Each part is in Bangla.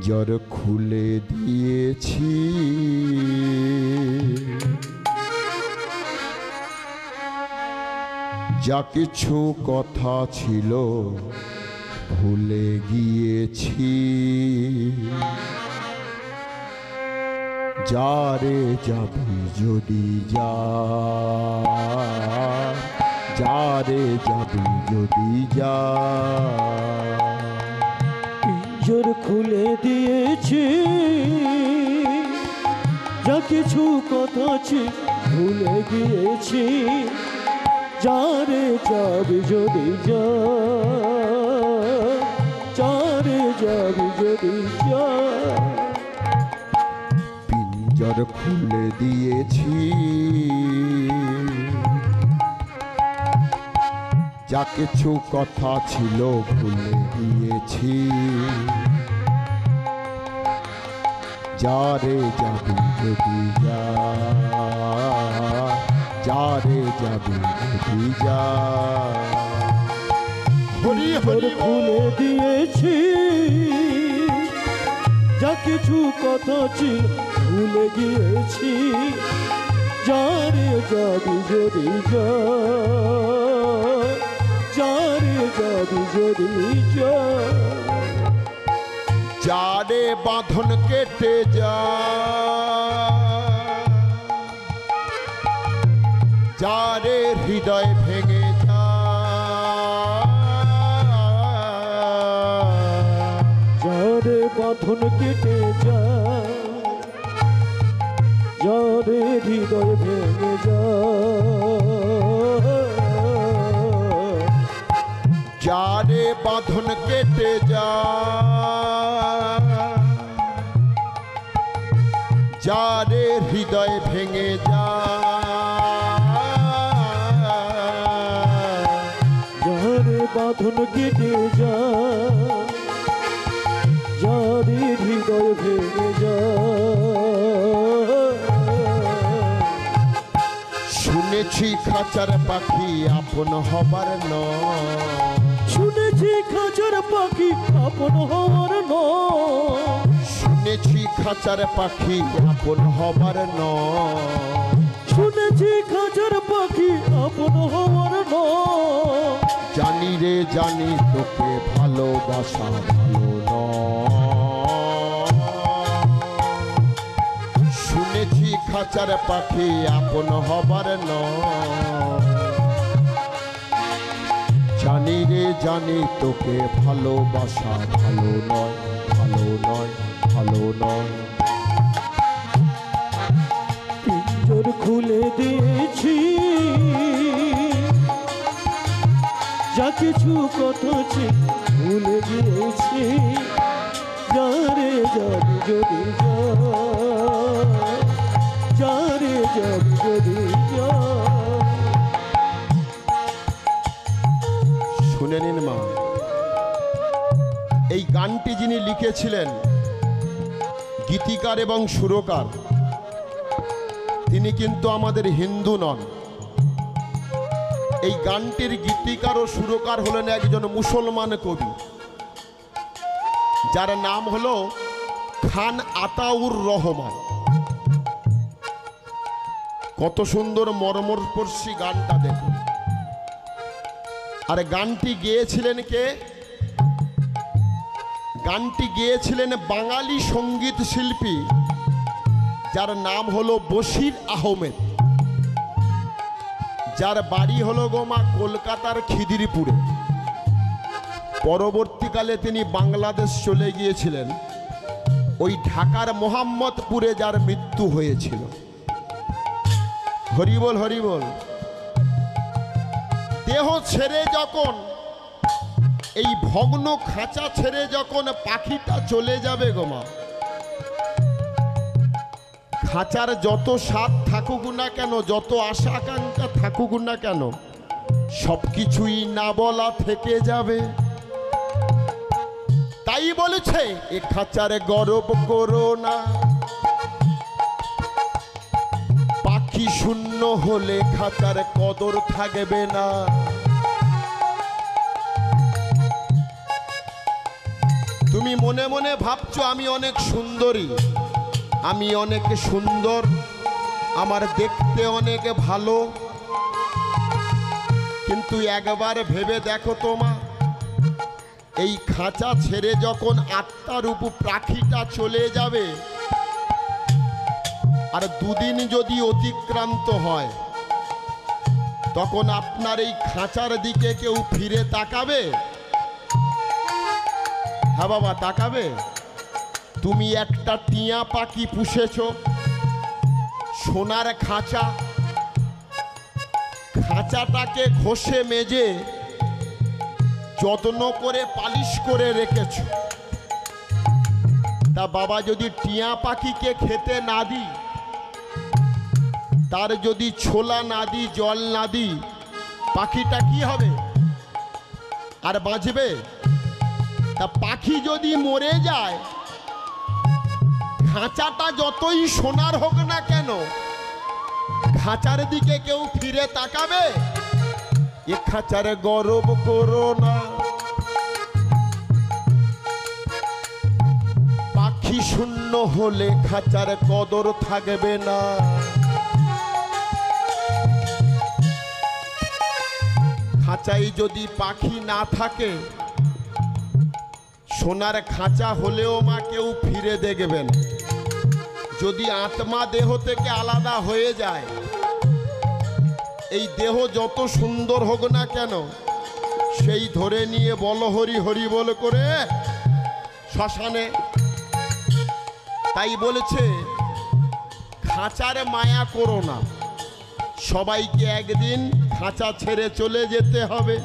পিঞ্জর খুলে দিয়েছি, যা কিছু কথা ছিল ভুলে গিয়েছি। যারে যাবি যদি যা, যারে যাবি যদি যা। পিঞ্জর খুলে দিয়েছি, যা কিছু কথা ছিল ভুলে গিয়েছি। যারে যাবি যদি যা, যারে যাবি যদি যা। পিঞ্জর খুলে দিয়েছি, যা কিছু কথা ছিল ভুলে গিয়েছি। যারে যাবি যদি যা, যারে যাবি যদি যা। হরি হরি খুলে দিয়েছি, যা কিছু কথা ছিল ভুলে গিয়েছি। যারে যাবি যদি যা, যারে যাবি যদি যা। যারে বাঁধন কেটে যা, যারে হৃদয় ভেঙে যা। যারে বাঁধন কেটে যা, যারে হৃদয় ভেঙে যা। যারে বাঁধন কেটে যা, যারে হৃদয় ভেঙে যা। যারে বাঁধন কেটে যা, যারে হৃদয় ভেঙে যা। শুনেছি খাঁচার পাখি আপন হবার নয়, শুনেছি খাঁচার পাখি আপন হওয়ার নয়। শুনেছি খাঁচার পাখি আপন হবার নয়। শুনেছি খাঁচার পাখি আপন হওয়ার নয়। জানি রে জানি তোকে ভালোবাসা ভালো নয়। শুনেছি খাঁচার পাখি আপন হবার নয়। জানি রে জানি তোকে ভালোবাসা ভালো নয়, ভালো নয়, ভালো নয়। পিঞ্জর খুলে দিয়েছি, যা কিছু কথা ছিল ভুলে গিয়েছি। যারে যাবি যদি যা, যারে যাবি যদি যা। শুনে নিন মা, এই গানটি যিনি লিখেছিলেন গীতিকার এবং সুরকার, তিনি কিন্তু আমাদের হিন্দু নন। এই গানটির গীতিকার ও সুরকার হলেন একজন মুসলমান কবি, যার নাম হলো খান আতাউর রহমান। কত সুন্দর মর্মস্পর্শী গানটা দেখুন। আর গানটি গেয়েছিলেন কে? গানটি গেয়েছিলেন বাঙালি সঙ্গীত শিল্পী, যার নাম হলো বশির আহমেদ, যার বাড়ি হলো গোমা কলকাতার খিদিরপুরে। পরবর্তীকালে তিনি বাংলাদেশ চলে গিয়েছিলেন, ওই ঢাকার মোহাম্মদপুরে যার মৃত্যু হয়েছিল। হরিবল হরিবল। দেহ ছেড়ে যখন, এই ভগ্ন খাঁচা ছেড়ে যখন পাখিটা চলে যাবে গোমা, খাঁচার যত স্বাদ থাকুক না কেন, যত আশা আকাঙ্ক্ষা থাকুক না কেন, সবকিছুই না বলা থেকে যাবে। তাই বলেছে এ খাঁচার গর্ব করো না, পাখি শূন্য হলে খাঁচার কদর থাকবে না। তুমি মনে মনে ভাবছো আমি অনেক সুন্দরী, আমি অনেক সুন্দর, আমার দেখতে অনেক ভালো, কিন্তু একবার ভেবে দেখো তোমা, এই খাঁচা ছেড়ে যখন আত্মার উপর পাখিটা চলে যাবে, আর দুদিন যদি অতিক্রান্ত হয়, তখন আপনার এই খাঁচার দিকে কেউ ফিরে তাকাবে? হ্যাঁ বাবা, তাকাবে? তুমি একটা টিয়া পাখি পুষেছ, সোনার খাঁচা, খাঁচাটাকে ঘষে মেজে যত্ন করে পালিশ করে রেখেছ। তা বাবা, যদি টিয়া পাখিকে খেতে না দিই, তার যদি ছোলা না দিই, জল না দিই, পাখিটা কি হবে? আর বাঁচবে? তা পাখি যদি মরে যায়, খাঁচাটা যতই সোনার হোক না কেন, খাঁচার দিকে কেউ ফিরে তাকাবে? এ খাঁচার গর্ব করো না, পাখি শূন্য হলে খাঁচার কদর থাকবে না। খাঁচায় যদি পাখি না থাকে, সোনার খাঁচা হলেও মা কেউ ফিরে দেখবেন। যদি আত্মা দেহ থেকে আলাদা হয়ে যায়, এই দেহ যত সুন্দর হোক না কেন, সেই ধরে নিয়ে বলো হরি হরি বল করে শ্মশানে। তাই বলেছে খাঁচার মায়া করো না, সবাইকে একদিন খাঁচা ছেড়ে চলে যেতে হবে।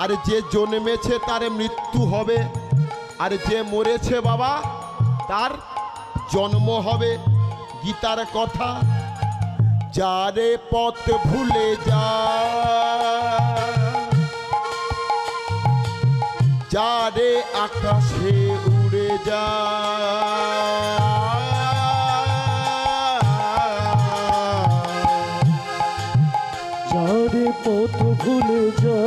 আর যে জন্মেছে তার মৃত্যু হবে, আর যে মরেছে বাবা তার জন্ম হবে। গীতার কথা, যারে পথ ভুলে যা, যারে আকাশে উড়ে যা, যারে পথ ভুলে যা,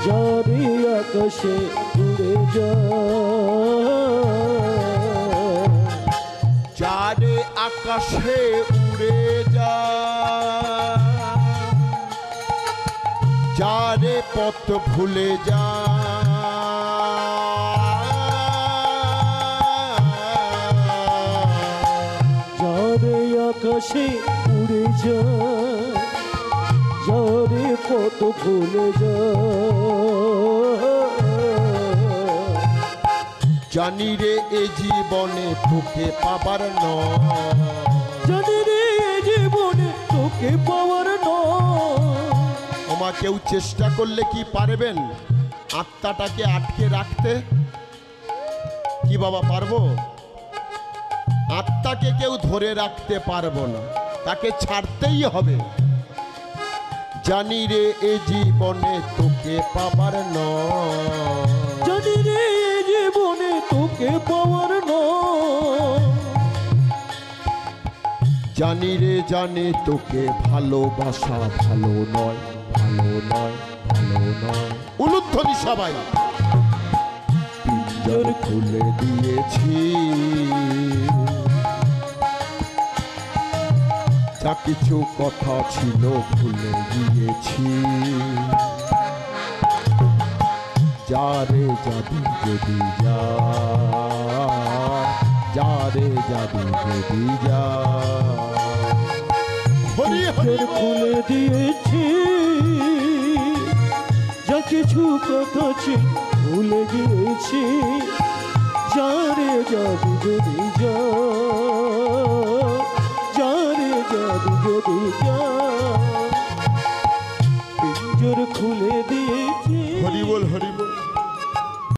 যারে আকাশে উড়ে যা, যারে আকাশে উড়ে যা, যারে পথ ভুলে যা, যারে আকাশে উড়ে যা, যারে পথ ভুলে যা। জানি রে এ জীবনে তোকে পাবার নয়, জানি রে এ জীবনে তোকে পাওয়ার নয়। ওমা, কেউ চেষ্টা করলে কি পারবেন আত্মাটাকে আটকে রাখতে? কি বাবা পারবো? আত্মাকে কেউ ধরে রাখতে পারবো না, তাকে ছাড়তেই হবে। জানি রে এ জীবনে তোকে পাবার নয়, জানি রে এ জীবনে তোকে পাওয়ার নয়। জানি রে জানি তোকে ভালোবাসা ভালো নয়, ভালো নয়, ভালো নয়। উলুধ্বনি সবাই। পিঞ্জর খুলে দিয়েছি, যা কিছু কথা ছিল ভুলে গিয়েছি। যারে যাবি যদি যা, যারে যাবি যদি যা। হরি হরি খুলে দিয়েছি, যা কিছু কথা ছিল ভুলে গিয়েছি। যারে যাবি যদি যা,